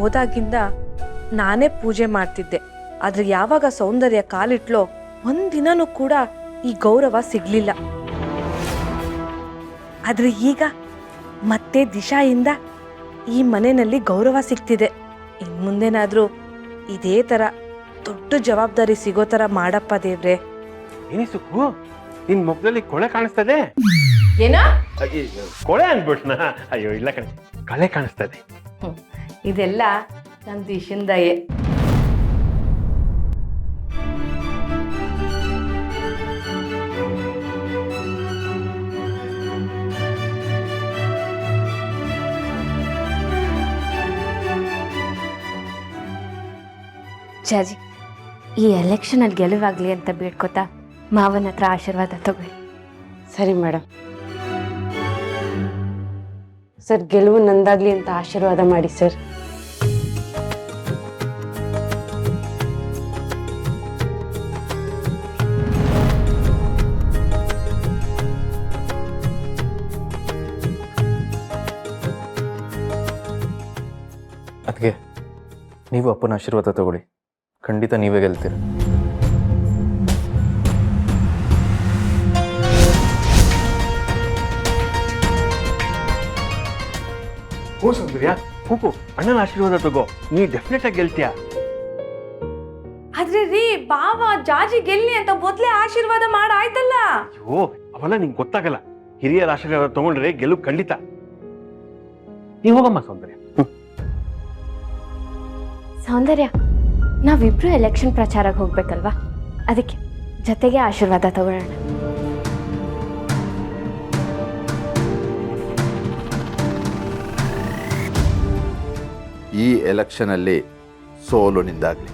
ಹೋದಾಗಿಂದ ನಾನೇ ಪೂಜೆ ಮಾಡ್ತಿದ್ದೆ. ಆದ್ರೆ ಯಾವಾಗ ಸೌಂದರ್ಯ ಕಾಲಿಟ್ಲೋ ಒಂದಿನನೂ ಕೂಡ ಈ ಗೌರವ ಸಿಗ್ಲಿಲ್ಲ. ಆದ್ರೆ ಈಗ ಮತ್ತೆ ದಿಶಾಯಿಂದ ಈ ಮನೆಯಲ್ಲಿ ಗೌರವ ಸಿಗ್ತಿದೆ. ಇನ್ಮುಂದೆನಾದ್ರೂ ಇದೇ ತರ ದೊಡ್ಡ ಜವಾಬ್ದಾರಿ ಸಿಗೋ ತರ ಮಾಡಪ್ಪ ದೇವ್ರೆ. ಏನಿ ಸುಕ್ಕು, ನಿನ್ ಮುಖದಲ್ಲಿ ಕೊಳೆ ಕಾಣಿಸ್ತದೆ. ಏನ ಕೊಳೆ ಅನ್ಬಿಟ್ನ? ಅಯ್ಯೋ ಇಲ್ಲ ಕಣೆ, ಕಳೆ ಕಾಣಿಸ್ತದೆ. ಇದೆಲ್ಲ ನನ್ನ ದಿಶಿಂದಯೇ. ಜಾಜಿ, ಈ ಎಲೆಕ್ಷನಲ್ಲಿ ಗೆಲುವಾಗ್ಲಿ ಅಂತ ಬೇಡ್ಕೋತಾ ಮಾವನ ಹತ್ರ ಆಶೀರ್ವಾದ ತಗೊಳ್ಳಿ. ಸರಿ ಮೇಡಮ್. ಸರ್, ಗೆಲುವು ನಂದಾಗ್ಲಿ ಅಂತ ಆಶೀರ್ವಾದ ಮಾಡಿ ಸರ್. ಅದಕ್ಕೆ ನೀವು ಅಪ್ಪನ ಆಶೀರ್ವಾದ ತಗೊಳ್ಳಿ, ಖಂಡಿತ ನೀವೇ ಗೆಲ್ತೀರ. ಹೋ ಸೌಂದರ್ಯ, ಕೂಕು, ಅಣ್ಣನ ಆಶೀರ್ವಾದ ತಗೋ, ನೀ ಡೆಫಿನೆಟ್ ಆಗಿ ಗೆಲ್ತೀಯ. ಆದ್ರೆ ರೀ ಬಾವ ಜಾಜಿ ಗೆಲ್ಲಿ ಅಂತ ಮೊದ್ಲೇ ಆಶೀರ್ವಾದ ಮಾಡಾಯ್ತಲ್ಲ. ಅಯ್ಯೋ, ಅವೆಲ್ಲ ನಿಂಗೆ ಗೊತ್ತಾಗಲ್ಲ. ಹಿರಿಯರ ಆಶೀರ್ವಾದ ತಗೊಂಡ್ರೆ ಗೆಲುವು ಖಂಡಿತ. ನೀ ಹೋಗಮ್ಮ ಸೌಂದರ್ಯ. ಸೌಂದರ್ಯ, ನಾವಿಬ್ರು ಎಲೆಕ್ಷನ್ ಪ್ರಚಾರಕ್ಕೆ ಹೋಗ್ಬೇಕಲ್ವಾ, ಅದಕ್ಕೆ ಜೊತೆಗೆ ಆಶೀರ್ವಾದ ತಗೊಳ್ಳೋಣ. ಈ ಎಲೆಕ್ಷನಲ್ಲಿ ಸೋಲು ನಿಂದಾಗ್ಲಿ,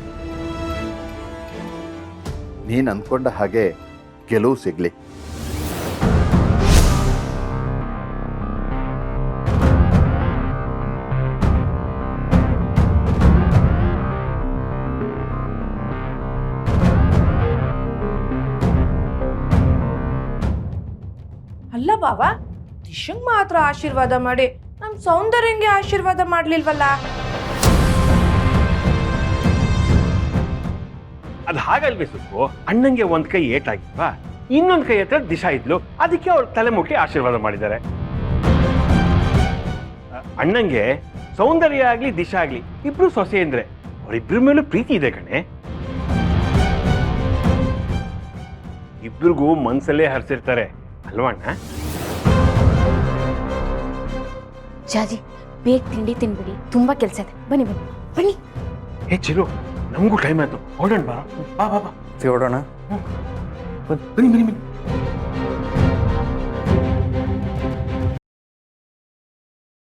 ನೀನು ಅಂದ್ಕೊಂಡ ಹಾಗೆ ಗೆಲುವು ಸಿಗ್ಲಿ. ಅಲ್ಲ ಬಾವ, ದಿಶಂಗ್ ಮಾತ್ರ ಆಶೀರ್ವಾದ ಮಾಡಿ ನಮ್ ಸೌಂದರ್ಯಂಗೆ ಆಶೀರ್ವಾದ ಮಾಡ್ಲಿಲ್ವಲ್ಲ? ಅದು ಹಾಗಲ್ವೇ ಸುಕ್ಕು, ಅಣ್ಣಂಗೆ ಒಂದ್ ಕೈ ಏಟಾಗಿಲ್ವಾ, ಇನ್ನೊಂದ್ ಕೈ ಹತ್ರ ದಿಶಾ ಇದ್ಲು, ಅದಕ್ಕೆ ಅವ್ರ ತಲೆ ಮುಟ್ಟಿ ಆಶೀರ್ವಾದ ಮಾಡಿದ್ದಾರೆ. ಅಣ್ಣಂಗೆ ಸೌಂದರ್ಯ ಆಗ್ಲಿ ದಿಶಾ ಆಗ್ಲಿ ಇಬ್ರು ಸೊಸೆ ಅಂದ್ರೆ ಅವರಿಬ್ರ ಮೇಲೂ ಪ್ರೀತಿ ಇದೆ ಕಣೆ. ಇಬ್ರಿಗೂ ಮನ್ಸಲ್ಲೇ ಹರಿಸಿರ್ತಾರೆ ಅಲ್ವಾ ಅಣ್ಣ? ಜಾಜಿ, ಬೇಗ ತಿಂಡಿ ತಿನ್ಬಿಡಿ, ತುಂಬಾ ಕೆಲಸ ಇದೆ. ಬನ್ನಿ ಬನ್ನಿ ಬನ್ನಿ. ಹೇ ಚಿರು, ನಮಗೂ ಟೈಮ್ ಆಯ್ತು, ಹೊರಡೋಣ. ಬಾ ಬಾ ಬಾ ಬಾ. ಹೊರಡೋಣ. ಬನ್ನಿ ಬನ್ನಿ ಬನ್ನಿ.